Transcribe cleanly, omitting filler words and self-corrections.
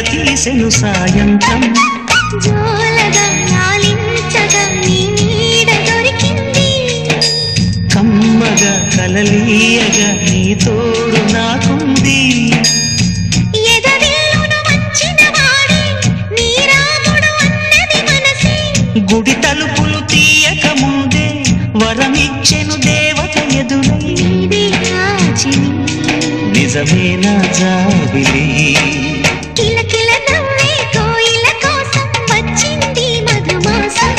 తీసెను సాయంత్రం జోలగా లాలించగా నీ నీడ దొరికింది కమ్మగా కలలీయగా నీ తోడు నాకుంది ఎదవిల్లును వంచిన వాడే నీ రాముడు అన్నది మనసే గుడి తలుపులు తీయక ముందే వరమిచ్చెను దేవత ఎదురై నీవే రాజిని నిజమేనా జాబిలి కిలకిల నవ్వే కోయిల కోసం వచ్చింది మధుమాసం